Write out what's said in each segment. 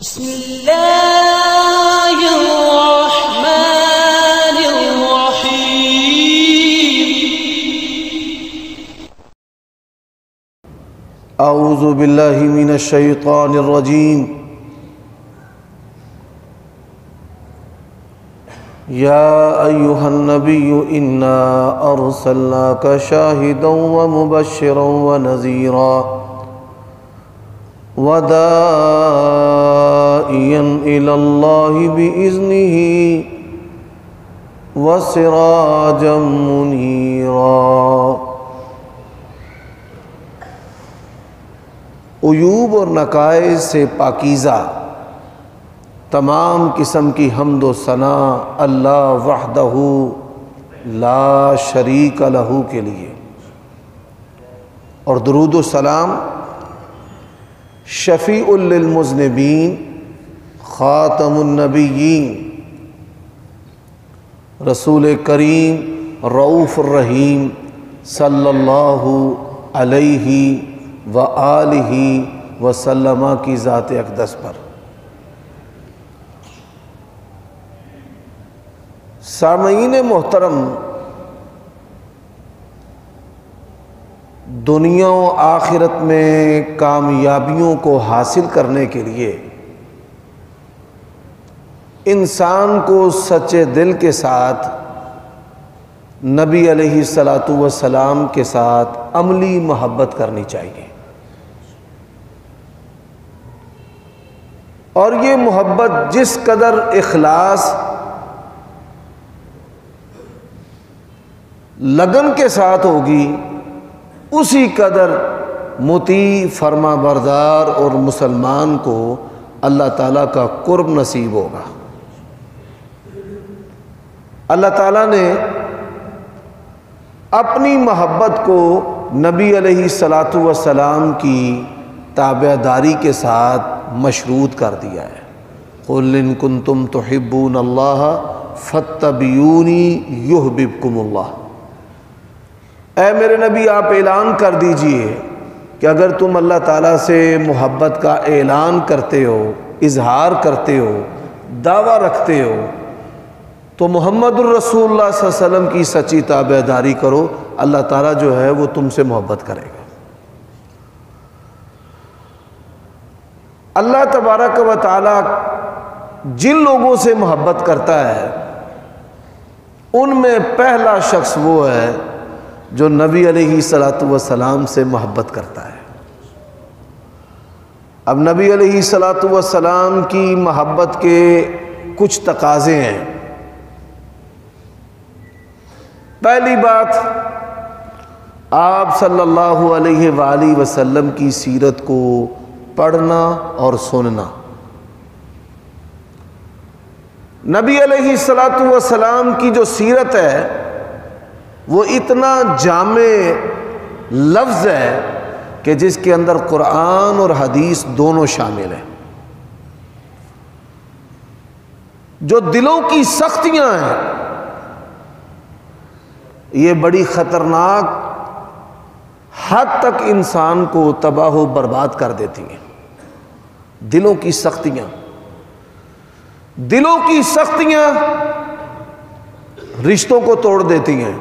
بسم اللہ الرحمن الرحیم اعوذ باللہ من الشیطان الرجیم یا ایہا النبی انا ارسلناک شاہدا ومبشرا ونذیرا وداعیا الی اللہ بإذنہ وسراجا منیرا۔ عیوب اور نقائص سے پاکیزہ تمام قسم کی حمد و ثنا اللہ وحدہ لا شریک لہ کے لیے، اور درود و سلام شفیع للمذنبین خاتم النبیین رسول کریم رؤوف الرحیم صلی اللہ علیہ وآلہ وسلم کی ذات اقدس پر۔ سامعین محترم، دنیا و آخرت میں کامیابیوں کو حاصل کرنے کے لیے انسان کو سچے دل کے ساتھ نبی علیہ الصلاۃ والسلام کے ساتھ عملی محبت کرنی چاہیے، اور یہ محبت جس قدر اخلاص لگن کے ساتھ ہوگی اسی قدر مطیع فرما بردار اور مسلمان کو اللہ تعالیٰ کا قرب نصیب ہوگا۔ اللہ تعالیٰ نے اپنی محبت کو نبی علیہ الصلاۃ والسلام کی تابعداری کے ساتھ مشروط کر دیا ہے۔ قُلْ إِن كُنتُمْ تُحِبُّونَ اللَّهَ فَاتَّبِعُونِي يُحْبِبْكُمُ اللَّهُ۔ اے میرے نبی، آپ اعلان کر دیجئے کہ اگر تم اللہ تعالیٰ سے محبت کا اعلان کرتے ہو، اظہار کرتے ہو، دعویٰ رکھتے ہو، تو محمد الرسول اللہ صلی اللہ علیہ وسلم کی سچی تابعداری کرو، اللہ تعالیٰ جو ہے وہ تم سے محبت کرے گا۔ اللہ تبارک و تعالیٰ جن لوگوں سے محبت کرتا ہے ان میں پہلا شخص وہ ہے جو نبی علیہ الصلاۃ والسلام سے محبت کرتا ہے۔ اب نبی علیہ الصلاۃ والسلام کی محبت کے کچھ تقاضے ہیں۔ پہلی بات، آپ صلی اللہ علیہ وآلہ وسلم کی سیرت کو پڑھنا اور سننا۔ نبی علیہ الصلاۃ والسلام کی جو سیرت ہے وہ اتنا جامع لفظ ہے کہ جس کے اندر قرآن اور حدیث دونوں شامل ہیں۔ جو دلوں کی سختیاں ہیں یہ بڑی خطرناک حد تک انسان کو تباہ و برباد کر دیتی ہیں۔ دلوں کی سختیاں رشتوں کو توڑ دیتی ہیں،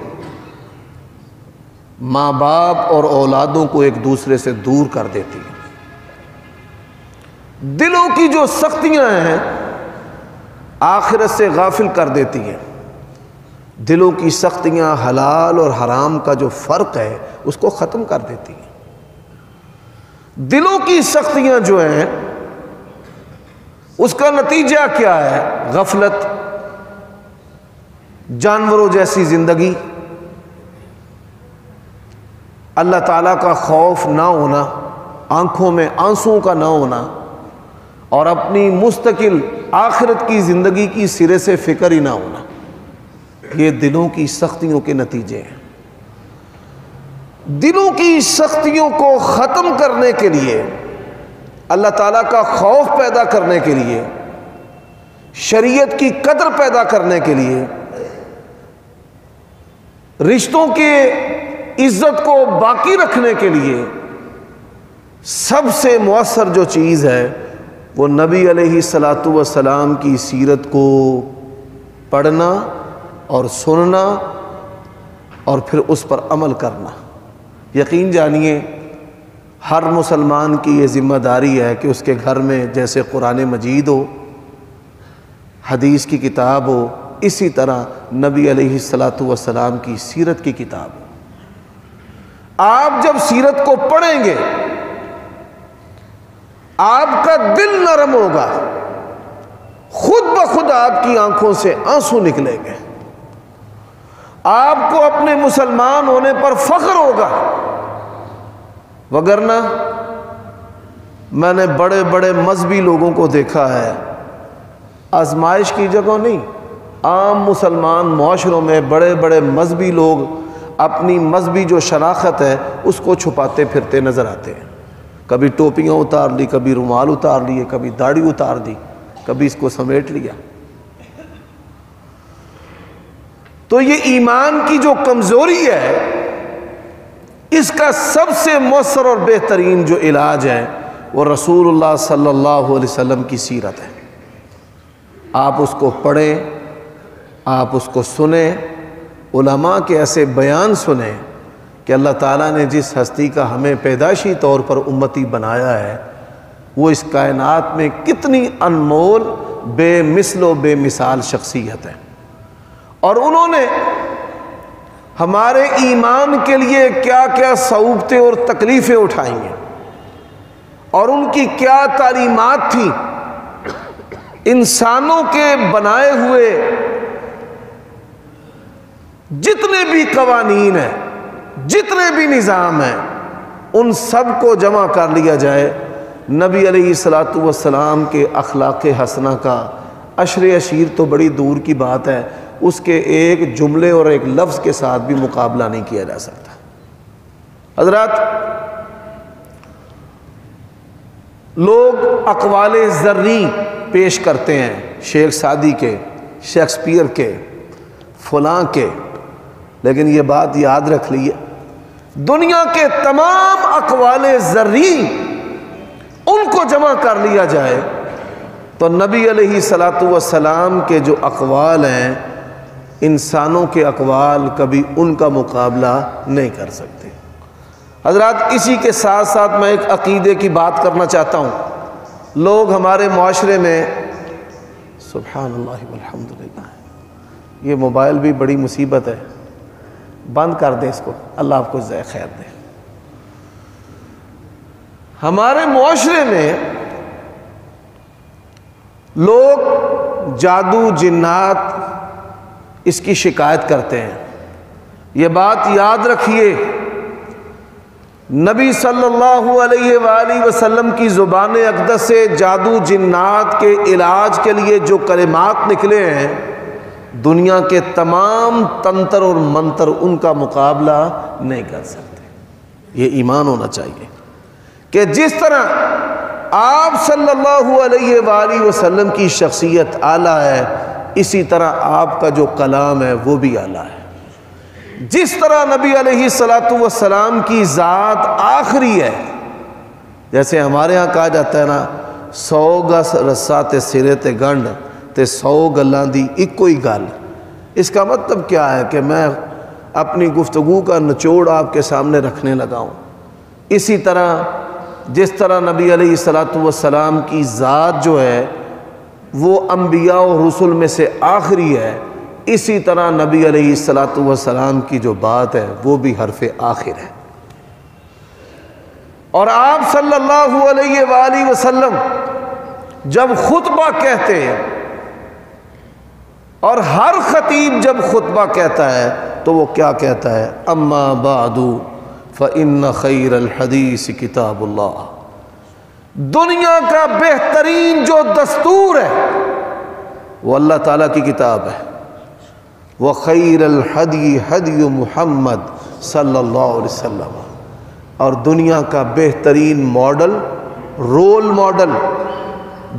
ماں باپ اور اولادوں کو ایک دوسرے سے دور کر دیتی ہیں۔ دلوں کی جو سختیاں ہیں آخرت سے غافل کر دیتی ہیں۔ دلوں کی سختیاں حلال اور حرام کا جو فرق ہے اس کو ختم کر دیتی ہیں۔ دلوں کی سختیاں جو ہیں اس کا نتیجہ کیا ہے؟ غفلت، جانوروں جیسی زندگی، اللہ تعالیٰ کا خوف نہ ہونا، آنکھوں میں آنسوں کا نہ ہونا، اور اپنی مستقل آخرت کی زندگی کی سرے سے فکر ہی نہ ہونا، یہ دلوں کی سختیوں کے نتیجے ہیں۔ دلوں کی سختیوں کو ختم کرنے کے لیے، اللہ تعالیٰ کا خوف پیدا کرنے کے لیے، شریعت کی قدر پیدا کرنے کے لیے، رشتوں کے عزت کو باقی رکھنے کے لیے سب سے مؤثر جو چیز ہے وہ نبی علیہ الصلاۃ والسلام کی سیرت کو پڑھنا اور سننا اور پھر اس پر عمل کرنا۔ یقین جانیے ہر مسلمان کی یہ ذمہ داری ہے کہ اس کے گھر میں جیسے قرآن مجید ہو، حدیث کی کتاب ہو، اسی طرح نبی علیہ الصلاۃ والسلام کی سیرت کی کتاب ہو۔ آپ جب سیرت کو پڑھیں گے آپ کا دل نرم ہوگا، خود بخود آپ کی آنکھوں سے آنسو نکلیں گے، آپ کو اپنے مسلمان ہونے پر فخر ہوگا۔ وگرنہ میں نے بڑے بڑے مذہبی لوگوں کو دیکھا ہے، آزمائش کی جگہ نہیں، عام مسلمان معاشروں میں بڑے بڑے مذہبی لوگ اپنی مذہبی جو شناخت ہے اس کو چھپاتے پھرتے نظر آتے ہیں۔ کبھی ٹوپیاں اتار لی، کبھی رومال اتار لیے، کبھی داڑھی اتار دی، کبھی اس کو سمیٹ لیا۔ تو یہ ایمان کی جو کمزوری ہے، اس کا سب سے مؤثر اور بہترین جو علاج ہے وہ رسول اللہ صلی اللہ علیہ وسلم کی سیرت ہے۔ آپ اس کو پڑھیں، آپ اس کو سنیں، علماء کے ایسے بیان سنیں کہ اللہ تعالیٰ نے جس ہستی کا ہمیں پیدائشی طور پر امتی بنایا ہے وہ اس کائنات میں کتنی انمول، بے مثل و بے مثال شخصیت ہے، اور انہوں نے ہمارے ایمان کے لیے کیا کیا صعوبتیں اور تکلیفیں اٹھائی ہیں، اور ان کی کیا تعلیمات تھیں۔ انسانوں کے بنائے ہوئے جتنے بھی قوانین ہیں، جتنے بھی نظام ہیں، ان سب کو جمع کر لیا جائے، نبی علیہ الصلاۃ والسلام کے اخلاق حسنہ کا عشر عشیر تو بڑی دور کی بات ہے، اس کے ایک جملے اور ایک لفظ کے ساتھ بھی مقابلہ نہیں کیا جا سکتا۔ حضرات، لوگ اقوال زرعی پیش کرتے ہیں، شیخ سعدی کے، شیکسپیئر کے، فلاں کے، لیکن یہ بات یاد رکھ لیے، دنیا کے تمام اقوال زرعی ان کو جمع کر لیا جائے تو نبی علیہ الصلاۃ والسلام کے جو اقوال ہیں، انسانوں کے اقوال کبھی ان کا مقابلہ نہیں کر سکتے۔ حضرات، اسی کے ساتھ ساتھ میں ایک عقیدے کی بات کرنا چاہتا ہوں۔ لوگ ہمارے معاشرے میں، سبحان اللہ والحمدللہ، یہ موبائل بھی بڑی مصیبت ہے، بند کر دیں اس کو، اللہ آپ کو جزائے خیر دے۔ ہمارے معاشرے میں لوگ جادو، جنات، اس کی شکایت کرتے ہیں۔ یہ بات یاد رکھیے، نبی صلی اللہ علیہ وآلہ وسلم کی زبان اقدس سے جادو جنات کے علاج کے لیے جو کلمات نکلے ہیں، دنیا کے تمام تنتر اور منتر ان کا مقابلہ نہیں کر سکتے۔ یہ ایمان ہونا چاہیے کہ جس طرح آپ صلی اللہ علیہ وآلہ وسلم کی شخصیت اعلیٰ ہے، اسی طرح آپ کا جو کلام ہے وہ بھی اعلیٰ ہے۔ جس طرح نبی علیہ الصلاۃ والسلام کی ذات آخری ہے، جیسے ہمارے ہاں کہا جاتا ہے نا، 100 گز رسا تے سرے تے گنڈ تے 100 گلاں دی اکو ہی گل۔ اس کا مطلب کیا ہے کہ میں اپنی گفتگو کا نچوڑ آپ کے سامنے رکھنے لگا ہوں۔ اسی طرح جس طرح نبی علیہ الصلاۃ والسلام کی ذات جو ہے وہ انبیاء و رسل میں سے آخری ہے، اسی طرح نبی علیہ الصلاۃ والسلام کی جو بات ہے وہ بھی حرف آخر ہے۔ اور آپ صلی اللہ علیہ وآلہ وسلم جب خطبہ کہتے ہیں، اور ہر خطیب جب خطبہ کہتا ہے تو وہ کیا کہتا ہے؟ اما بعد فإن خیر الحدیث کتاب اللہ۔ دنیا کا بہترین جو دستور ہے وہ اللہ تعالیٰ کی کتاب ہے۔ وخیر الحدی حدی محمد صلی اللہ علیہ وسلم، اور دنیا کا بہترین ماڈل، رول ماڈل،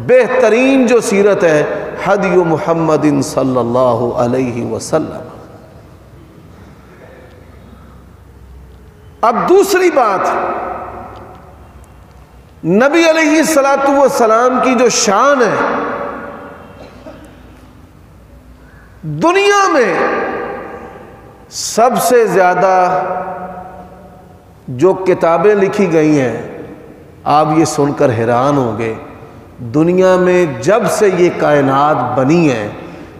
بہترین جو سیرت ہے، حدی محمد صلی اللہ علیہ وسلم۔ اب دوسری بات، نبی علیہ الصلوۃ والسلام کی جو شان ہے، دنیا میں سب سے زیادہ جو کتابیں لکھی گئی ہیں، آپ یہ سن کر حیران ہوں گے، دنیا میں جب سے یہ کائنات بنی ہے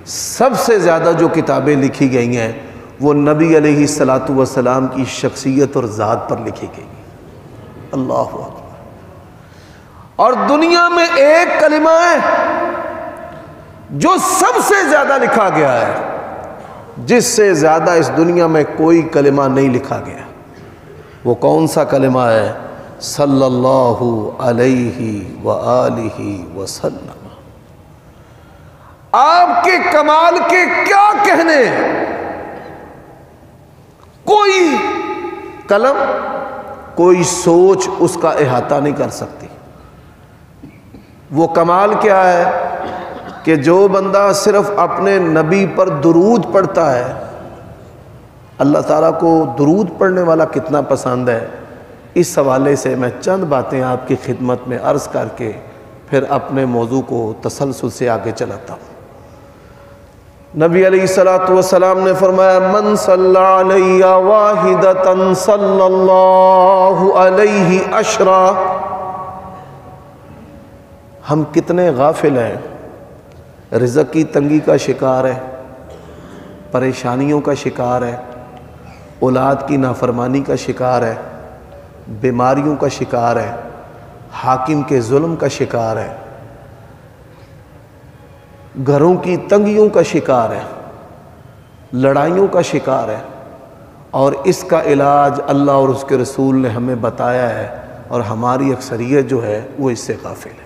سب سے زیادہ جو کتابیں لکھی گئی ہیں وہ نبی علیہ الصلوۃ والسلام کی شخصیت اور ذات پر لکھی گئی ہیں۔ اللہ اکبر۔ اور دنیا میں ایک کلمہ ہے جو سب سے زیادہ لکھا گیا ہے، جس سے زیادہ اس دنیا میں کوئی کلمہ نہیں لکھا گیا۔ وہ کون سا کلمہ ہے؟ صلی اللہ علیہ وآلہ وسلم۔ آپ کے کمال کے کیا کہنے، کوئی قلم کوئی سوچ اس کا احاطہ نہیں کر سکتی۔ وہ کمال کیا ہے کہ جو بندہ صرف اپنے نبی پر درود پڑھتا ہے، اللہ تعالیٰ کو درود پڑھنے والا کتنا پسند ہے، اس حوالے سے میں چند باتیں آپ کی خدمت میں عرض کر کے پھر اپنے موضوع کو تسلسل سے آگے چلاتا ہوں۔ نبی علیہ الصلوۃ والسلام نے فرمایا، من صلی علیہ واحدۃ صلی اللہ علیہ عشرا۔ ہم کتنے غافل ہیں، رزق کی تنگی کا شکار ہے، پریشانیوں کا شکار ہے، اولاد کی نافرمانی کا شکار ہے، بیماریوں کا شکار ہے، حاکم کے ظلم کا شکار ہے، گھروں کی تنگیوں کا شکار ہے، لڑائیوں کا شکار ہے، اور اس کا علاج اللہ اور اس کے رسول نے ہمیں بتایا ہے، اور ہماری اکثریت جو ہے وہ اس سے غافل ہے۔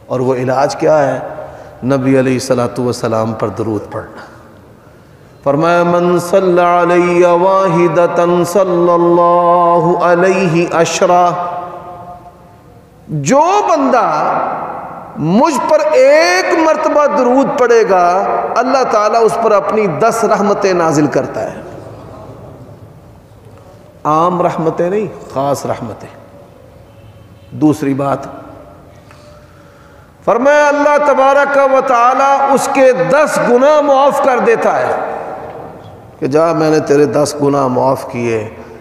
اور وہ علاج کیا ہے؟ نبی علیہ الصلوۃ والسلام پر درود پڑھنا۔ فرمایا، من صلی علیہ واحدۃ صلی اللہ علیہ عشرا۔ جو بندہ مجھ پر ایک مرتبہ درود پڑھے گا، اللہ تعالیٰ اس پر اپنی 10 رحمتیں نازل کرتا ہے۔ عام رحمتیں نہیں، خاص رحمتیں۔ دوسری بات فرمایا، اللہ تبارک و تعالیٰ اس کے 10 گناہ معاف کر دیتا ہے، کہ جا میں نے تیرے 10 گناہ معاف کیے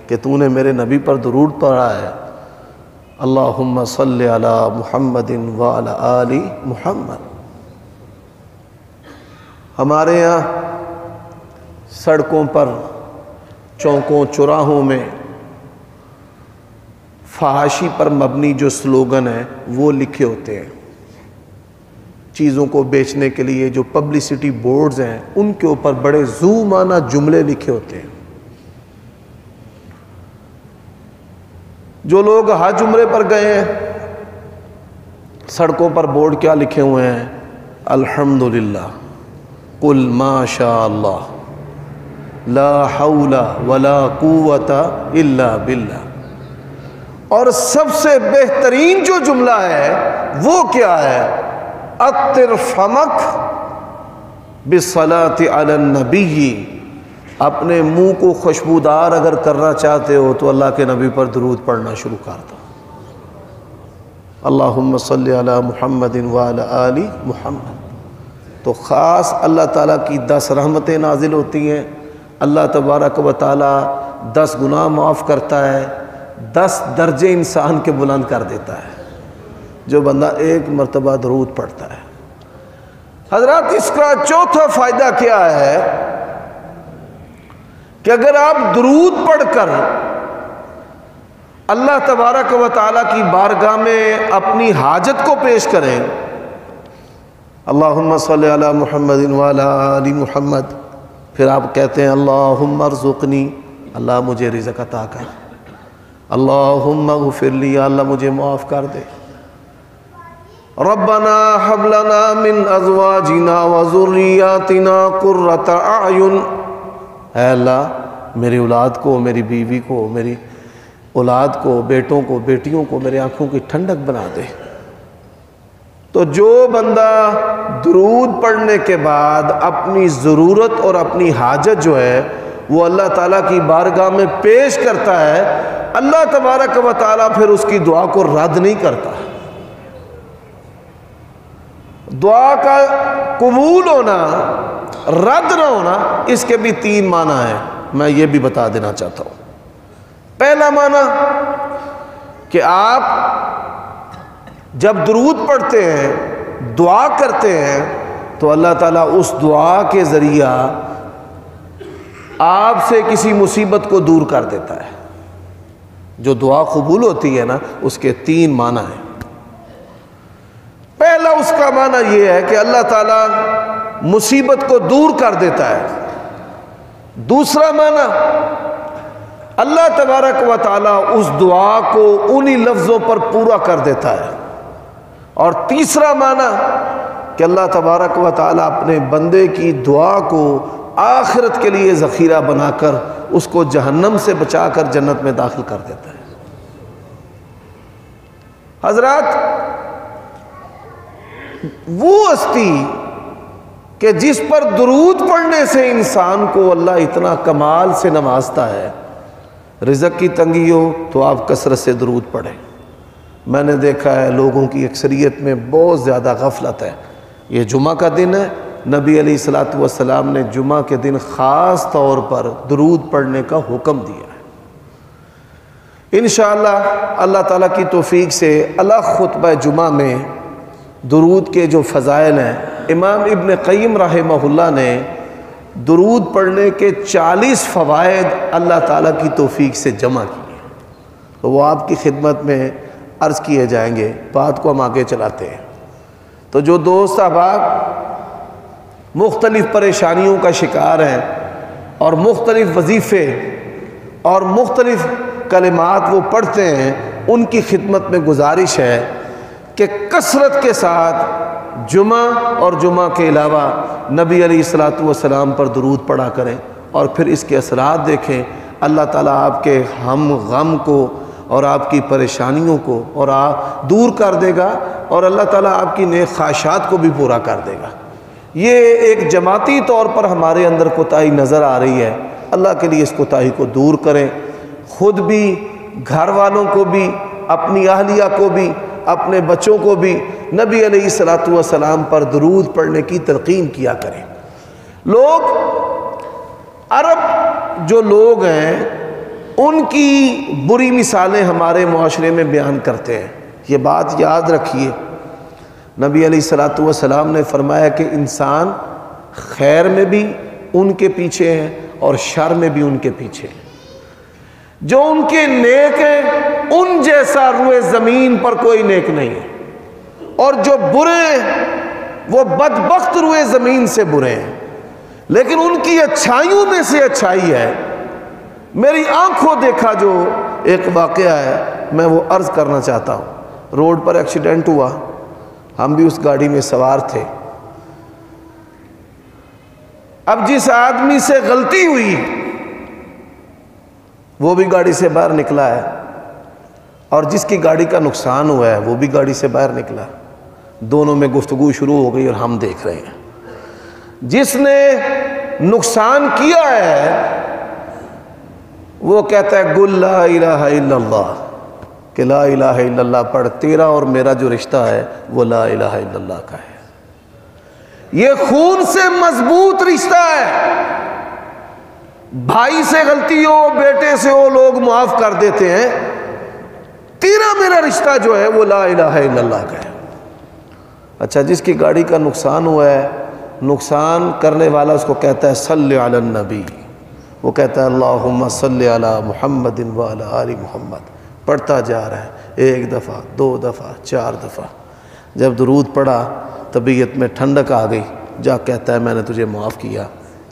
کہ تو نے میرے نبی پر درود پڑھا ہے۔ اللہم صلی علی محمد وعلی آل محمد۔ ہمارے یہاں سڑکوں پر، چوکوں چوراہوں میں فحاشی پر مبنی جو سلوگن ہیں وہ لکھے ہوتے ہیں۔ چیزوں کو بیچنے کے لیے جو پبلسٹی بورڈز ہیں ان کے اوپر بڑے ذو معنی جملے لکھے ہوتے ہیں۔ جو لوگ حج عمرے پر گئے ہیں، سڑکوں پر بورڈ کیا لکھے ہوئے ہیں؟ الحمدللہ، قل ما شاء اللہ، لا حول ولا قوت الا باللہ۔ اور سب سے بہترین جو جملہ ہے وہ کیا ہے؟ اطر فمک بالصلاۃ علی النبی۔ اپنے منہ کو خوشبودار اگر کرنا چاہتے ہو تو اللہ کے نبی پر درود پڑھنا شروع کر دو۔ اللہم صلی علی محمد وعلی آل محمد۔ تو خاص اللہ تعالیٰ کی 10 رحمتیں نازل ہوتی ہیں، اللہ تبارک و تعالیٰ 10 گناہ معاف کرتا ہے، 10 درجے انسان کے بلند کر دیتا ہے جو بندہ ایک مرتبہ درود پڑھتا ہے۔ حضرات، اس کا چوتھا فائدہ کیا ہے کہ اگر آپ درود پڑھ کر اللہ تبارک و تعالیٰ کی بارگاہ میں اپنی حاجت کو پیش کریں، اللہم صلی علی محمد وعلی آل محمد، پھر آپ کہتے ہیں اللہم ارزقنی، اللہ مجھے رزق عطا کر، اللہم اغفر لی، اللہ مجھے معاف کر دے، ربنا حب لنا من ازواجنا وذریاتنا قرۃ اعین، اے اللہ میری اولاد کو، میری بیوی کو، میری اولاد کو، بیٹوں کو، بیٹیوں کو میرے آنکھوں کی ٹھنڈک بنا دے۔ تو جو بندہ درود پڑھنے کے بعد اپنی ضرورت اور اپنی حاجت جو ہے وہ اللہ تعالیٰ کی بارگاہ میں پیش کرتا ہے، اللہ تبارک و تعالیٰ پھر اس کی دعا کو رد نہیں کرتا۔ دعا کا قبول ہونا، رد نہ ہونا، اس کے بھی 3 معنی ہیں، میں یہ بھی بتا دینا چاہتا ہوں۔ پہلا معنی کہ آپ جب درود پڑھتے ہیں، دعا کرتے ہیں، تو اللہ تعالیٰ اس دعا کے ذریعہ آپ سے کسی مصیبت کو دور کر دیتا ہے۔ جو دعا قبول ہوتی ہے نا، اس کے 3 معنی ہیں۔ پہلا اس کا معنی یہ ہے کہ اللہ تعالیٰ مصیبت کو دور کر دیتا ہے۔ دوسرا معنی، اللہ تبارک و تعالیٰ اس دعا کو انہی لفظوں پر پورا کر دیتا ہے۔ اور تیسرا معنی کہ اللہ تبارک و تعالیٰ اپنے بندے کی دعا کو آخرت کے لیے ذخیرہ بنا کر اس کو جہنم سے بچا کر جنت میں داخل کر دیتا ہے۔ حضرات، وہ ہستی کہ جس پر درود پڑھنے سے انسان کو اللہ اتنا کمال سے نوازتا ہے، رزق کی تنگی ہو تو آپ کثرت سے درود پڑھیں۔ میں نے دیکھا ہے لوگوں کی اکثریت میں بہت زیادہ غفلت ہے۔ یہ جمعہ کا دن ہے، نبی علیہ الصلوۃ والسلام نے جمعہ کے دن خاص طور پر درود پڑھنے کا حکم دیا ہے۔ انشاءاللہ اللہ تعالیٰ کی توفیق سے الگ خطبہ جمعہ میں درود کے جو فضائل ہیں، امام ابن قیم رحمہ اللہ نے درود پڑھنے کے 40 فوائد اللہ تعالیٰ کی توفیق سے جمع کیے، تو وہ آپ کی خدمت میں عرض کیے جائیں گے۔ بات کو ہم آگے چلاتے ہیں۔ تو جو دوست احباب مختلف پریشانیوں کا شکار ہیں اور مختلف وظیفے اور مختلف کلمات وہ پڑھتے ہیں، ان کی خدمت میں گزارش ہے کہ کثرت کے ساتھ جمعہ اور جمعہ کے علاوہ نبی علیہ الصلوۃ والسلام پر درود پڑھا کریں، اور پھر اس کے اثرات دیکھیں۔ اللہ تعالیٰ آپ کے ہم غم کو اور آپ کی پریشانیوں کو اور آپ دور کر دے گا، اور اللہ تعالیٰ آپ کی نیک خواہشات کو بھی پورا کر دے گا۔ یہ ایک جماعتی طور پر ہمارے اندر کوتاہی نظر آ رہی ہے، اللہ کے لیے اس کوتاہی کو دور کریں، خود بھی، گھر والوں کو بھی، اپنی اہلیہ کو بھی، اپنے بچوں کو بھی نبی علیہ الصلوۃ والسلام پر درود پڑھنے کی تلقین کیا کریں۔ لوگ، عرب جو لوگ ہیں، ان کی بری مثالیں ہمارے معاشرے میں بیان کرتے ہیں۔ یہ بات یاد رکھیے، نبی علیہ الصلوۃ والسلام نے فرمایا کہ انسان خیر میں بھی ان کے پیچھے ہیں اور شر میں بھی ان کے پیچھے ہیں۔ جو ان کے نیک ہیں ان جیسا روئے زمین پر کوئی نیک نہیں ہے، اور جو برے ہیں وہ بدبخت روئے زمین سے برے ہیں، لیکن ان کی اچھائیوں میں سے اچھائی ہے۔ میری آنکھوں دیکھا جو ایک واقعہ ہے، میں وہ عرض کرنا چاہتا ہوں۔ روڈ پر ایکسیڈنٹ ہوا، ہم بھی اس گاڑی میں سوار تھے۔ اب جس آدمی سے غلطی ہوئی وہ بھی گاڑی سے باہر نکلا ہے، اور جس کی گاڑی کا نقصان ہوا ہے وہ بھی گاڑی سے باہر نکلا۔ دونوں میں گفتگو شروع ہو گئی اور ہم دیکھ رہے ہیں۔ جس نے نقصان کیا ہے وہ کہتا ہے قل لا الہ الا اللہ، کہ لا الہ الا اللہ پڑھ، تیرا اور میرا جو رشتہ ہے وہ لا الہ الا اللہ کا ہے۔ یہ خون سے مضبوط رشتہ ہے، بھائی سے غلطی ہو، بیٹے سے ہو، لوگ معاف کر دیتے ہیں۔ تیرا میرا رشتہ جو ہے وہ لا الہ الا اللہ کا ہے۔ اچھا، جس کی گاڑی کا نقصان ہوا ہے، نقصان کرنے والا اس کو کہتا ہے صلی علی النبی، وہ کہتا ہے اللہم صلی علی محمد وعلی آل محمد، پڑھتا جا رہا ہے، 1 دفعہ، 2 دفعہ، 4 دفعہ۔ جب درود پڑھا طبیعت میں ٹھنڈک آ گئی، جا کہتا ہے میں نے تجھے معاف کیا۔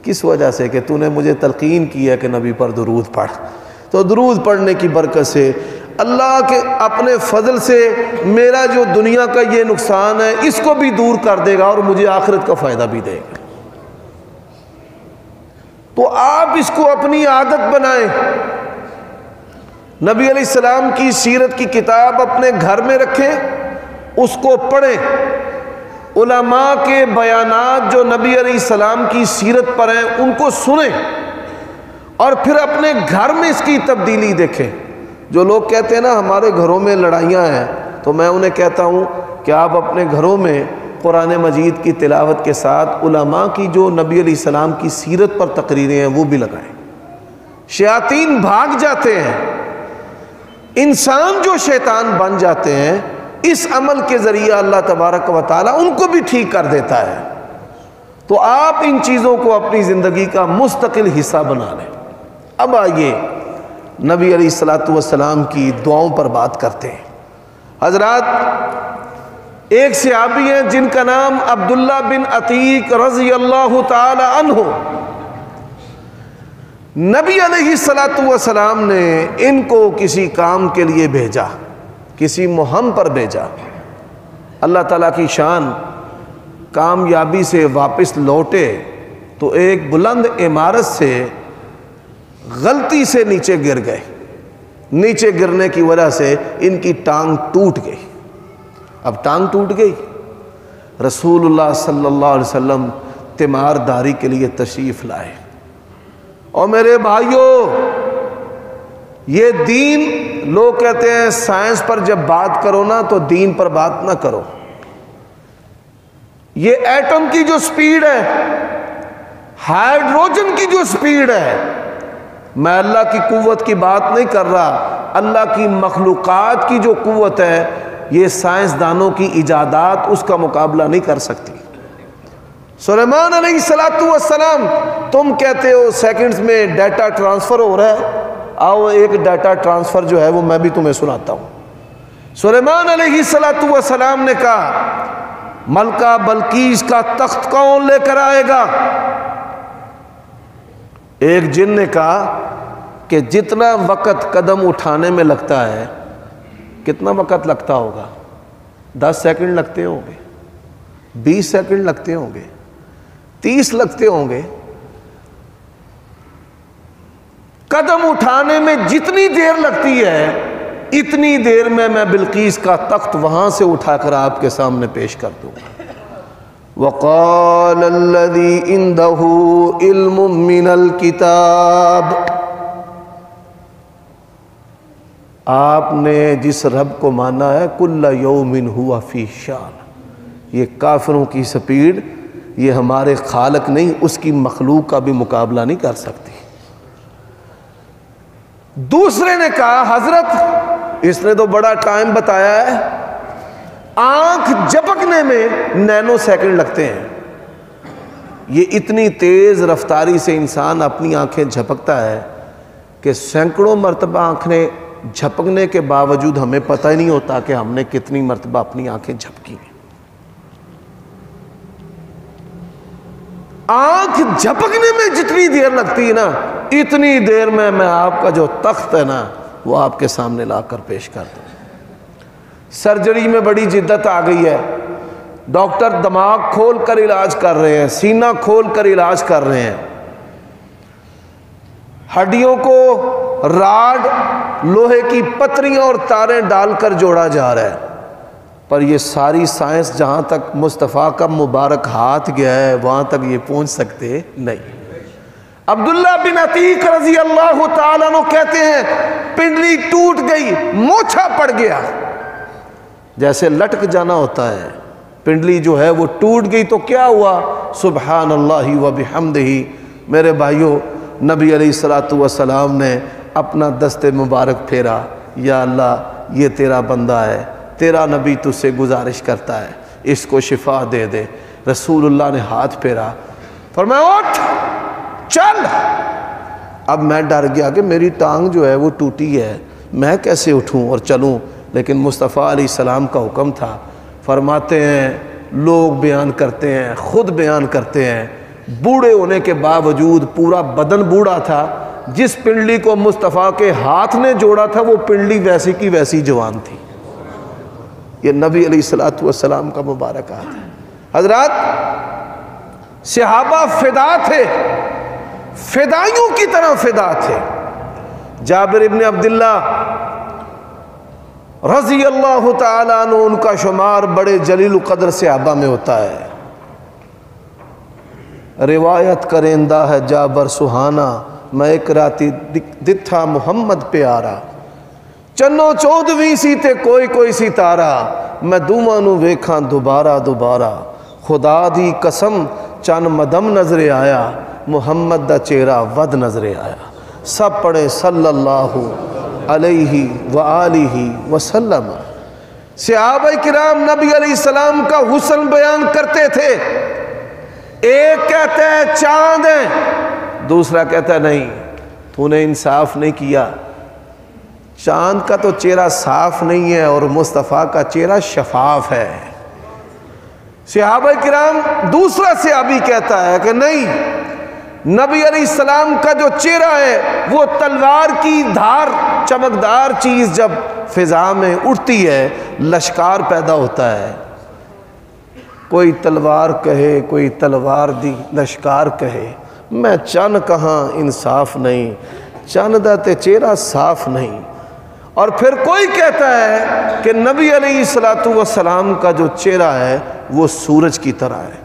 کس وجہ سے؟ کہ تو نے مجھے تلقین کی ہے کہ نبی پر درود پڑھ۔ تو درود پڑھنے کی برکت سے اللہ کے اپنے فضل سے میرا جو دنیا کا یہ نقصان ہے اس کو بھی دور کر دے گا، اور مجھے آخرت کا فائدہ بھی دے گا۔ تو آپ اس کو اپنی عادت بنائیں۔ نبی علیہ السلام کی سیرت کی کتاب اپنے گھر میں رکھیں، اس کو پڑھیں، علماء کے بیانات جو نبی علیہ السلام کی سیرت پر ہیں ان کو سنیں، اور پھر اپنے گھر میں اس کی تبدیلی دیکھیں۔ جو لوگ کہتے ہیں نا ہمارے گھروں میں لڑائیاں ہیں، تو میں انہیں کہتا ہوں کہ آپ اپنے گھروں میں قرآن مجید کی تلاوت کے ساتھ علماء کی جو نبی علیہ السلام کی سیرت پر تقریریں ہیں وہ بھی لگائیں۔ شیاطین بھاگ جاتے ہیں، انسان جو شیطان بن جاتے ہیں، اس عمل کے ذریعہ اللہ تبارک و تعالیٰ ان کو بھی ٹھیک کر دیتا ہے۔ تو آپ ان چیزوں کو اپنی زندگی کا مستقل حصہ بنا لیں۔ اب آئیے نبی علیہ السلام کی دعاؤں پر بات کرتے ہیں۔ حضرات، ایک صحابی ہیں جن کا نام عبداللہ بن عتیق رضی اللہ تعالی عنہ، نبی علیہ السلام نے ان کو کسی کام کے لیے بھیجا، کسی مہم پر بھیجا۔ اللہ تعالیٰ کی شان، کامیابی سے واپس لوٹے تو ایک بلند عمارت سے غلطی سے نیچے گر گئے۔ نیچے گرنے کی وجہ سے ان کی ٹانگ ٹوٹ گئی۔ اب ٹانگ ٹوٹ گئی، رسول اللہ صلی اللہ علیہ وسلم تیمار داری کے لیے تشریف لائے۔ اور میرے بھائیوں، یہ دین، لوگ کہتے ہیں سائنس پر جب بات کرو نا تو دین پر بات نہ کرو۔ یہ ایٹم کی جو سپیڈ ہے، ہائیڈروجن کی جو سپیڈ ہے، میں اللہ کی قوت کی بات نہیں کر رہا، اللہ کی مخلوقات کی جو قوت ہے، یہ سائنسدانوں کی ایجادات اس کا مقابلہ نہیں کر سکتی۔ سلیمان علیہ السلام، تم کہتے ہو سیکنڈز میں ڈیٹا ٹرانسفر ہو رہا ہے، آؤ ایک ڈیٹا ٹرانسفر جو ہے وہ میں بھی تمہیں سناتا ہوں۔ سلیمان علیہ السلام نے کہا، ملکہ بلقیس کا تخت کون لے کر آئے گا؟ ایک جن نے کہا کہ جتنا وقت قدم اٹھانے میں لگتا ہے، کتنا وقت لگتا ہوگا؟ 10 سیکنڈ لگتے ہوں گے، 20 سیکنڈ لگتے ہوں گے، 30 لگتے ہوں گے۔ قدم اٹھانے میں جتنی دیر لگتی ہے، اتنی دیر میں بلقیس کا تخت وہاں سے اٹھا کر آپ کے سامنے پیش کر دوں گا۔ وَقَالَ الَّذِي عِندَهُ عِلْمٌ مِّنَ الْكِتَابِ، آپ نے جس رب کو مانا ہے، كُلَّ يَوْمٍ هُوَ فِي شَأْنٍ، یہ کافروں کی سپیڈ، یہ ہمارے خالق نہیں، اس کی مخلوق کا بھی مقابلہ نہیں کر سکتی۔ دوسرے نے کہا، حضرت اس نے تو بڑا ٹائم بتایا ہے، آنکھ جھپکنے میں نینو سیکنڈ لگتے ہیں۔ یہ اتنی تیز رفتاری سے انسان اپنی آنکھیں جھپکتا ہے کہ سینکڑوں مرتبہ آنکھیں جھپکنے کے باوجود ہمیں پتہ ہی نہیں ہوتا کہ ہم نے کتنی مرتبہ اپنی آنکھیں جھپکی ہیں۔ آنکھ جھپکنے میں جتنی دیر لگتی ہے نا، اتنی دیر میں آپ کا جو تخت ہے نا وہ آپ کے سامنے لا کر پیش کر دوں۔ سرجری میں بڑی جدت آ گئی ہے، ڈاکٹر دماغ کھول کر علاج کر رہے ہیں، سینہ کھول کر علاج کر رہے ہیں، ہڈیوں کو راڈ، لوہے کی پتریاں اور تاریں ڈال کر جوڑا جا رہا ہے، پر یہ ساری سائنس جہاں تک مصطفیٰ کا مبارک ہاتھ گیا ہے وہاں تک یہ پہنچ سکتے نہیں۔ عبداللہ بن عتیق رضی اللہ تعالیٰ عنہ کہتے ہیں، پنڈلی ٹوٹ گئی، موچھا پڑ گیا، جیسے لٹک جانا ہوتا ہے، پنڈلی جو ہے وہ ٹوٹ گئی تو کیا ہوا؟ سبحان اللہ و بحمدہ۔ میرے بھائیوں، نبی علیہ السلام نے اپنا دست مبارک پھیرا، یا اللہ یہ تیرا بندہ ہے، تیرا نبی تجھ سے گزارش کرتا ہے، اس کو شفا دے دے۔ رسول اللہ نے ہاتھ پھیرا، فرمایا اٹھ چل۔ اب میں ڈر گیا کہ میری ٹانگ جو ہے وہ ٹوٹی ہے، میں کیسے اٹھوں اور چلوں، لیکن مصطفیٰ علیہ السلام کا حکم تھا۔ فرماتے ہیں، لوگ بیان کرتے ہیں، خود بیان کرتے ہیں، بوڑھے ہونے کے باوجود پورا بدن بوڑھا تھا، جس پنڈلی کو مصطفیٰ کے ہاتھ نے جوڑا تھا وہ پنڈلی ویسی کی ویسی جوان تھی۔ یہ نبی علیہ السلام کا مبارک ہاتھ ہے۔ حضرات، صحابہ فدا تھے، فدائیوں کی طرح فدا تھے۔ جابر ابن عبداللہ رضی اللہ تعالیٰ عنہ، ان کا شمار بڑے جلیل قدر صحابہ میں ہوتا ہے۔ روایت کرندہ ہے جابر سہانا، میں ایک راتی دتھا محمد پیارا، چنو چودویں سی تے کوئی کوئی ستارہ، میں دوواں نو ویکھاں دوبارہ دوبارہ، خدا دی قسم چن مدم نظر آیا، محمد دا چہرہ ود نظر آیا۔ سب پڑھیں صلی اللہ علیہ وآلہ وسلم۔ صحابہ کرام نبی علیہ السلام کا حسن بیان کرتے تھے۔ ایک کہتا ہے چاند ہے، دوسرا کہتا ہے نہیں، تو نے انصاف نہیں کیا، چاند کا تو چہرہ صاف نہیں ہے اور مصطفیٰ کا چہرہ شفاف ہے۔ صحابہ کرام، دوسرا صحابی کہتا ہے کہ نہیں، نبی علیہ السلام کا جو چہرہ ہے وہ تلوار کی دھار، چمکدار چیز جب فضا میں اٹھتی ہے لشکار پیدا ہوتا ہے، کوئی تلوار کہے کوئی تلوار دی لشکار کہے، میں چن کہاں انصاف نہیں، چن دا تے چہرہ صاف نہیں۔ اور پھر کوئی کہتا ہے کہ نبی علیہ السلام کا جو چہرہ ہے وہ سورج کی طرح ہے۔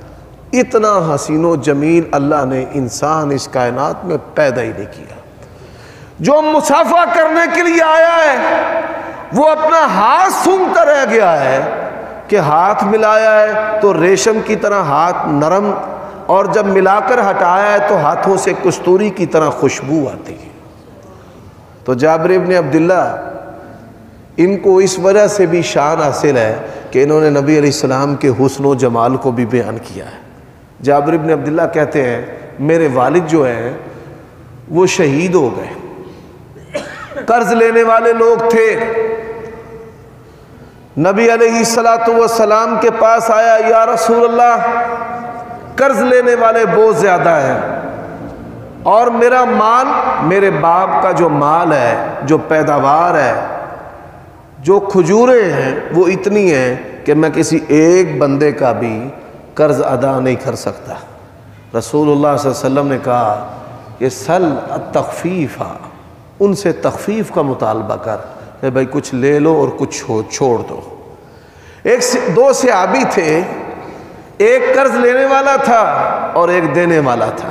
اتنا حسین و جمیل اللہ نے انسان اس کائنات میں پیدا ہی نہیں کیا۔ جو مصافحہ کرنے کے لیے آیا ہے وہ اپنا ہاتھ سونگھتا رہ گیا ہے کہ ہاتھ ملایا ہے تو ریشم کی طرح ہاتھ نرم، اور جب ملا کر ہٹایا ہے تو ہاتھوں سے کستوری کی طرح خوشبو آتی ہے۔ تو جابر ابن عبداللہ، ان کو اس وجہ سے بھی شان حاصل ہے کہ انہوں نے نبی علیہ السلام کے حسن و جمال کو بھی بیان کیا ہے۔ جابر ابن عبداللہ کہتے ہیں میرے والد جو ہیں وہ شہید ہو گئے، قرض لینے والے لوگ تھے، نبی علیہ السلام کے پاس آیا، یا رسول اللہ قرض لینے والے بہت زیادہ ہیں اور میرا مال، میرے باپ کا جو مال ہے، جو پیداوار ہے، جو کھجوریں ہیں وہ اتنی ہیں کہ میں کسی ایک بندے کا بھی قرض ادا نہیں کر سکتا۔ رسول اللہ صلی اللہ علیہ وسلم نے کہا کہ سل التخفیف، ان سے تخفیف کا مطالبہ کر کہ بھائی کچھ لے لو اور کچھ چھوڑ دو۔ دو صحابی تھے، ایک قرض لینے والا تھا اور ایک دینے والا تھا۔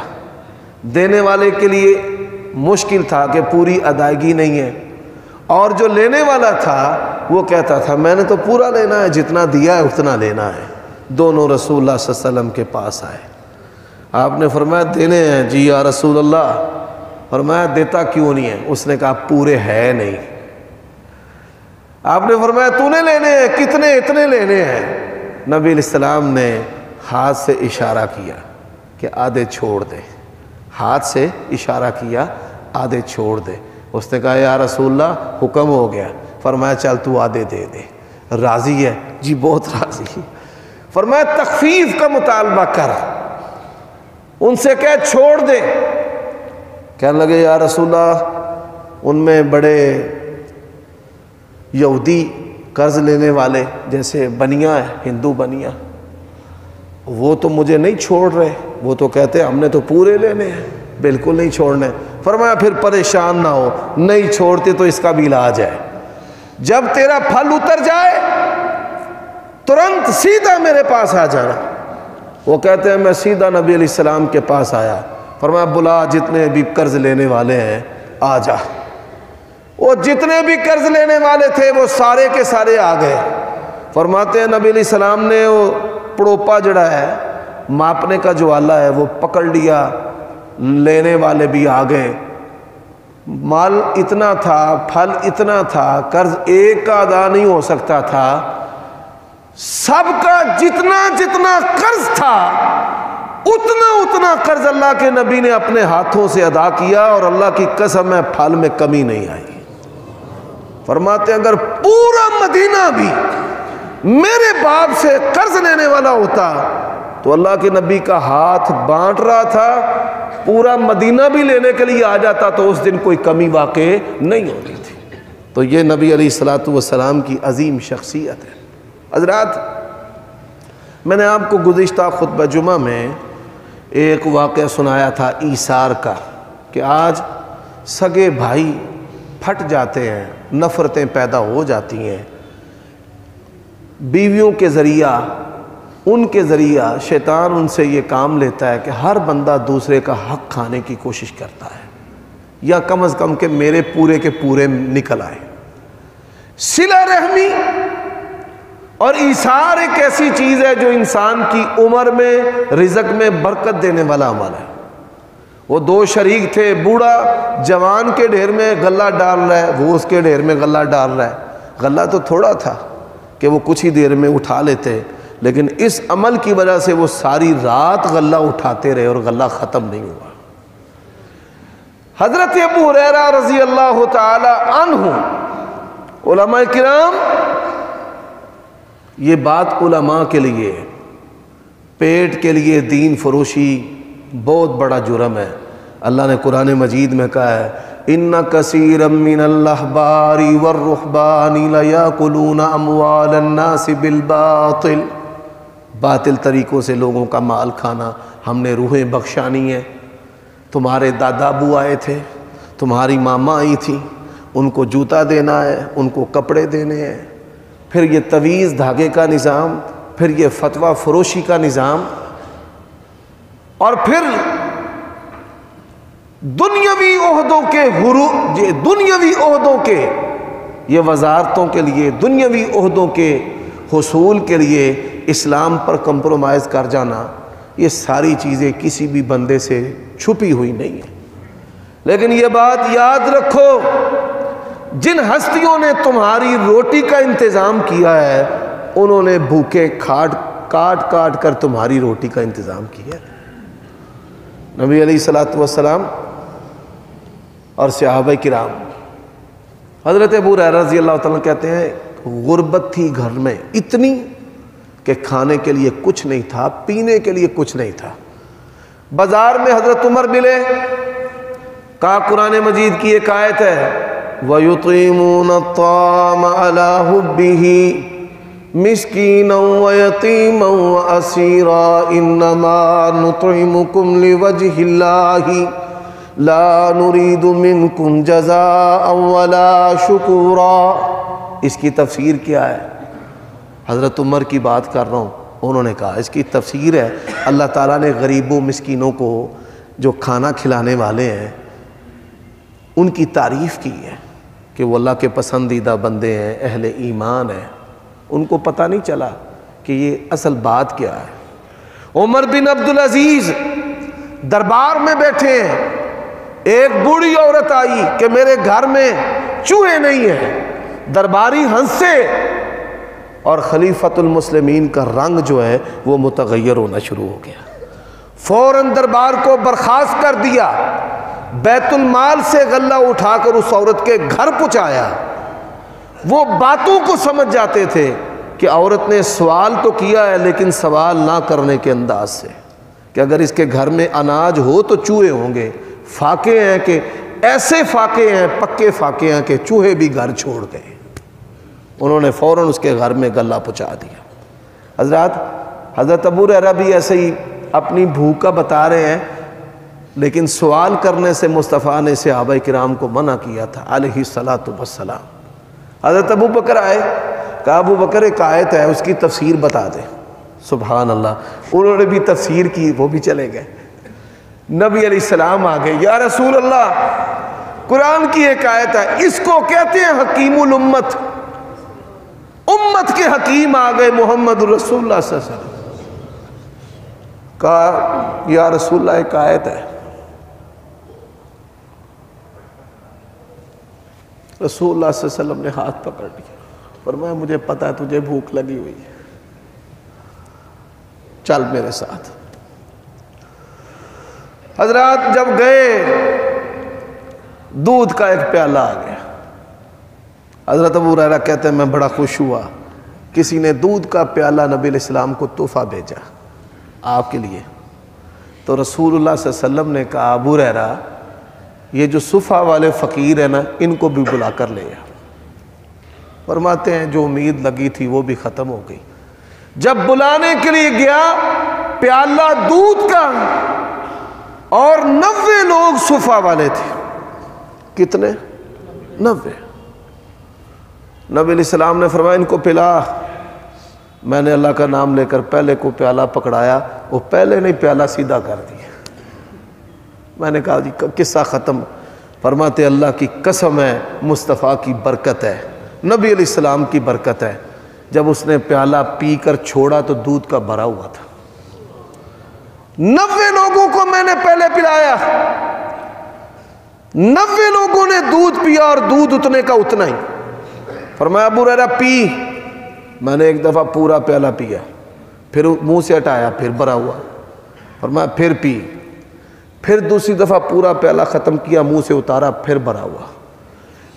دینے والے کے لیے مشکل تھا کہ پوری ادائیگی نہیں ہے، اور جو لینے والا تھا وہ کہتا تھا میں نے تو پورا لینا ہے، جتنا دیا ہے اتنا لینا ہے۔ دونوں رسول اللہ صلی اللہ علیہ وسلم کے پاس آئے، آپ نے فرمایا دینے ہیں جی یا رسول اللہ، فرمایا دیتا کیوں نہیں ہے؟ اس نے کہا پورے ہے نہیں۔ آپ نے فرمایا تو نے لینے ہیں کتنے؟ اتنے لینے ہیں۔ نبی علیہ السلام نے ہاتھ سے اشارہ کیا کہ آدھے چھوڑ دے، ہاتھ سے اشارہ کیا آدھے چھوڑ دے۔ اس نے کہا یا رسول اللہ حکم ہو گیا۔ فرمایا چل تو آدھے دے دے۔ راضی ہے؟ جی بہت راضی۔ فرمایا تخفیف کا مطالبہ کر، ان سے کہہ چھوڑ دے۔ کہنے لگے یا رسول اللہ ان میں بڑے یہودی قرض لینے والے جیسے بنیا ہے، ہندو بنیا، وہ تو مجھے نہیں چھوڑ رہے، وہ تو کہتے ہم نے تو پورے لینے ہیں، بالکل نہیں چھوڑنے۔ فرمایا پھر پریشان نہ ہو، نہیں چھوڑتے تو اس کا بھی علاج ہے، جب تیرا پھل اتر جائے ترنت سیدھا میرے پاس آ جانا۔ وہ کہتے ہیں میں سیدھا نبی علیہ السلام کے پاس آیا، فرمایا بلا جتنے بھی قرض لینے والے ہیں آ جا۔ وہ جتنے بھی قرض لینے والے تھے وہ سارے کے سارے آ گئے۔ فرماتے ہیں نبی علیہ السلام نے وہ پڑوپا جڑا ہے ماپنے کا جو آلہ ہے وہ پکڑ لیا، لینے والے بھی آ گئے۔ مال اتنا تھا، پھل اتنا تھا، قرض ایک کا ادا نہیں ہو سکتا تھا، سب کا جتنا جتنا قرض تھا اتنا اتنا قرض اللہ کے نبی نے اپنے ہاتھوں سے ادا کیا، اور اللہ کی قسم ہے پھل میں کمی نہیں آئی۔ فرماتے ہیں اگر پورا مدینہ بھی میرے باپ سے قرض لینے والا ہوتا تو اللہ کے نبی کا ہاتھ بانٹ رہا تھا، پورا مدینہ بھی لینے کے لیے آ جاتا تو اس دن کوئی کمی واقع نہیں ہوتی تھی۔ تو یہ نبی علیہ السلام کی عظیم شخصیت ہے۔ حضرات، میں نے آپ کو گزشتہ خطبہ جمعہ میں ایک واقعہ سنایا تھا ایثار کا، کہ آج سگے بھائی پھٹ جاتے ہیں، نفرتیں پیدا ہو جاتی ہیں، بیویوں کے ذریعہ، ان کے ذریعہ شیطان ان سے یہ کام لیتا ہے کہ ہر بندہ دوسرے کا حق کھانے کی کوشش کرتا ہے، یا کم از کم کہ میرے پورے کے پورے نکل آئے۔ صلہ رحمی اور ایثار ایک ایسی چیز ہے جو انسان کی عمر میں رزق میں برکت دینے والا عمل ہے۔ وہ دو شریک تھے، بوڑھا جوان کے ڈھیر میں غلہ ڈال رہا ہے، وہ اس کے ڈھیر میں غلہ ڈال رہا ہے۔ غلہ تو تھوڑا تھا کہ وہ کچھ ہی دیر میں اٹھا لیتے، لیکن اس عمل کی وجہ سے وہ ساری رات غلہ اٹھاتے رہے اور غلہ ختم نہیں ہوا۔ حضرت ابو ہریرہ رضی اللہ تعالی عنہ، علماء کرام، یہ بات علماء کے لیے، پیٹ کے لیے دین فروشی بہت بڑا جرم ہے۔ اللہ نے قرآن مجید میں کہا ہے اِنَّ كَثِيرًا مِّنَ الْأَحْبَارِ وَالرُّهْبَانِ لَيَأْكُلُونَ أَمْوَالَ النَّاسِ بِالْبَاطِلِ، باطل طریقوں سے لوگوں کا مال کھانا۔ ہم نے روحیں بخشانی ہیں، تمہارے دادا ابو آئے تھے، تمہاری ماما آئی تھی، ان کو جوتا دینا ہے، ان کو کپڑے دینے ہیں، پھر یہ تویز دھاگے کا نظام، پھر یہ فتویٰ فروشی کا نظام، اور پھر دنیاوی عہدوں کے یہ وزارتوں کے لیے، دنیاوی عہدوں کے حصول کے لیے اسلام پر کمپرومائز کر جانا، یہ ساری چیزیں کسی بھی بندے سے چھپی ہوئی نہیں ہیں۔ لیکن یہ بات یاد رکھو، جن ہستیوں نے تمہاری روٹی کا انتظام کیا ہے، انہوں نے بھوکے کاٹ کر تمہاری روٹی کا انتظام کیا ہے۔ نبی علیہ الصلوۃ والسلام اور صحابہ کرام، حضرت ابو ہریرہ رضی اللہ تعالیٰ کہتے ہیں غربت تھی گھر میں اتنی کہ کھانے کے لیے کچھ نہیں تھا، پینے کے لیے کچھ نہیں تھا۔ بازار میں حضرت عمر ملے، کہا قرآن مجید کی ایک آیت ہے وَيُطْعِمُونَ الطَّعَامَ عَلَىٰ حُبِّهِ مِسْكِينًا وَيَتِيمًا وَأَسِيرًا إِنَّمَا نُطْعِمُكُمْ لِوَجْهِ اللَّهِ لَا نُرِيدُ مِنْكُمْ جَزَاءً وَلَا شُكُورًا۔ اس کی تفسیر کیا ہے؟ حضرت عمر کی بات کر رہا ہوں، انہوں نے کہا اس کی تفسیر ہے اللہ تعالیٰ نے غریبوں مسکینوں کو جو کھانا کھلانے والے ہیں ان کی تعریف کی ہے کہ وہ اللہ کے پسندیدہ بندے ہیں، اہل ایمان ہیں۔ ان کو پتہ نہیں چلا کہ یہ اصل بات کیا ہے۔ عمر بن عبدالعزیز دربار میں بیٹھے ہیں، ایک بوڑھی عورت آئی کہ میرے گھر میں چوہے نہیں ہیں، درباری ہنسے اور خلیفۃ المسلمین کا رنگ جو ہے وہ متغیر ہونا شروع ہو گیا۔ فوراً دربار کو برخاست کر دیا، بیت المال سے غلہ اٹھا کر اس عورت کے گھر پہنچایا۔ وہ باتوں کو سمجھ جاتے تھے کہ عورت نے سوال تو کیا ہے لیکن سوال نہ کرنے کے انداز سے، کہ اگر اس کے گھر میں اناج ہو تو چوہے ہوں گے۔ فاقے ہیں کہ ایسے فاقے ہیں، پکے فاقے ہیں کہ چوہے بھی گھر چھوڑ گئے۔ انہوں نے فوراً اس کے گھر میں غلہ پہنچا دیا۔ حضرت ابو ہریرہ بھی ایسے ہی اپنی بھوک کا بتا رہے ہیں، لیکن سوال کرنے سے مصطفیٰ نے صحابہ کرام کو منع کیا تھا علیہ الصلاۃ والسلام۔ حضرت ابو بکر آئے، کہا ابو بکر ایک آیت ہے اس کی تفسیر بتا دے۔ سبحان اللہ، انہوں نے بھی تفسیر کی، وہ بھی چلے گئے۔ نبی علیہ السلام آ گئے، یا رسول اللہ قرآن کی ایک آیت ہے، اس کو کہتے ہیں حکیم الامت، امت کے حکیم آ گئے محمد رسول اللہ صلی اللہ علیہ وسلم۔ کہا یا رسول اللہ ایک آیت ہے۔ رسول اللہ صلی اللہ علیہ وسلم نے ہاتھ پکڑ لیا، فرمایا مجھے پتہ ہے تجھے بھوک لگی ہوئی ہے، چل میرے ساتھ۔ حضرات جب گئے، دودھ کا ایک پیالہ آ گیا۔ حضرت ابو ہریرہ کہتے ہیں میں بڑا خوش ہوا، کسی نے دودھ کا پیالہ نبی علیہ السلام کو تحفہ بھیجا آپ کے لیے۔ تو رسول اللہ صلی اللہ علیہ وسلم نے کہا ابو ہریرہ یہ جو صفحہ والے فقیر ہیں نا، ان کو بھی بلا کر لے آ۔ فرماتے ہیں جو امید لگی تھی وہ بھی ختم ہو گئی۔ جب بلانے کے لیے گیا، پیالہ دودھ کا اور 90 لوگ صفحہ والے تھے۔ کتنے؟ 90۔ نبی علیہ السلام نے فرمایا ان کو پلا۔ میں نے اللہ کا نام لے کر پہلے کو پیالہ پکڑایا، وہ پہلے نے پیالہ سیدھا کر دیا۔ میں نے کہا جی قصہ ختم۔ فرماتے اللہ کی قسم ہے، مصطفیٰ کی برکت ہے، نبی علیہ السلام کی برکت ہے، جب اس نے پیالہ پی کر چھوڑا تو دودھ کا بھرا ہوا تھا۔ 90 لوگوں کو میں نے پہلے پلایا، 90 لوگوں نے دودھ پیا اور دودھ اتنے کا اتنا ہی۔ فرمایا ابو ہریرہ پی، میں نے ایک دفعہ پورا پیالہ پیا، پھر منہ سے ہٹایا، پھر بھرا ہوا۔ فرمایا پھر پی، پھر دوسری دفعہ پورا پیالہ ختم کیا، منہ سے اتارا، پھر بھرا ہوا۔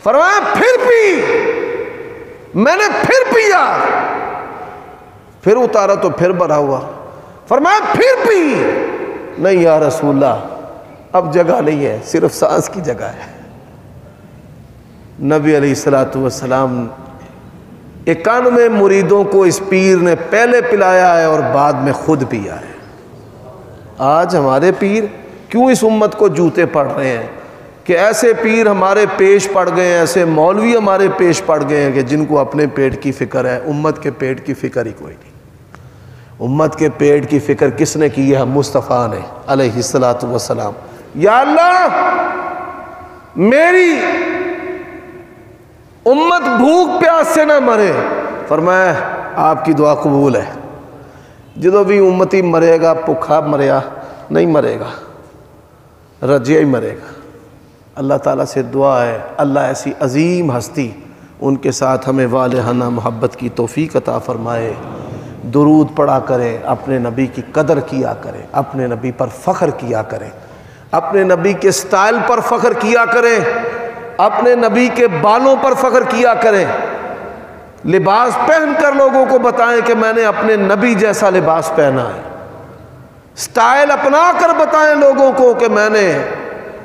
فرمایا پھر پی، میں نے پھر پیا، پھر اتارا تو پھر بھرا ہوا۔ فرمایا پھر پی، نہیں یا رسول اللہ اب جگہ نہیں ہے، صرف سانس کی جگہ ہے۔ نبی علیہ السلام 91 مریدوں کو اس پیر نے پہلے پلایا ہے اور بعد میں خود پیا ہے۔ آج ہمارے پیر کیوں اس امت کو جوتے پڑ رہے ہیں کہ ایسے پیر ہمارے پیش پڑ گئے ہیں، ایسے مولوی ہمارے پیش پڑ گئے ہیں کہ جن کو اپنے پیٹ کی فکر ہے، امت کے پیٹ کی فکر ہی کوئی نہیں۔ امت کے پیٹ کی فکر کس نے کی ہے؟ مصطفیٰ نے علیہ السلام۔ یا اللہ میری امت بھوک پیاس سے نہ مرے، فرمایا آپ کی دعا قبول ہے۔ جدو بھی امتی مرے گا بھوکا مریا نہیں مرے گا، رجیا ہی مرے گا۔ اللہ تعالیٰ سے دعا ہے اللہ ایسی عظیم ہستی ان کے ساتھ ہمیں والہانہ محبت کی توفیق عطا فرمائے۔ درود پڑھا کریں، اپنے نبی کی قدر کیا کریں، اپنے نبی پر فخر کیا کریں، اپنے نبی کے سٹائل پر فخر کیا کریں، اپنے نبی کے بالوں پر فخر کیا کریں، لباس پہن کر لوگوں کو بتائیں کہ میں نے اپنے نبی جیسا لباس پہنا ہے، سٹائل اپنا کر بتائیں لوگوں کو کہ میں نے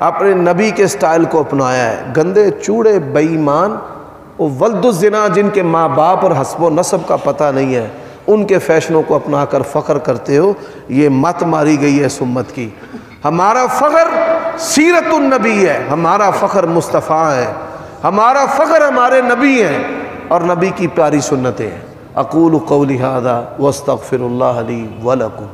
اپنے نبی کے سٹائل کو اپنایا ہے۔ گندے چوڑے بے ایمان وہ ولد الزنا جن کے ماں باپ اور حسب و نسب کا پتہ نہیں ہے، ان کے فیشنوں کو اپنا کر فخر کرتے ہو، یہ مت ماری گئی ہے اس امت کی۔ ہمارا فخر سیرت النبی ہے، ہمارا فخر مصطفیٰ ہے، ہمارا فخر ہمارے نبی ہیں اور نبی کی پیاری سنتیں ہیں۔ اقول قولی ھذا واستغفر اللہ لی ولکم۔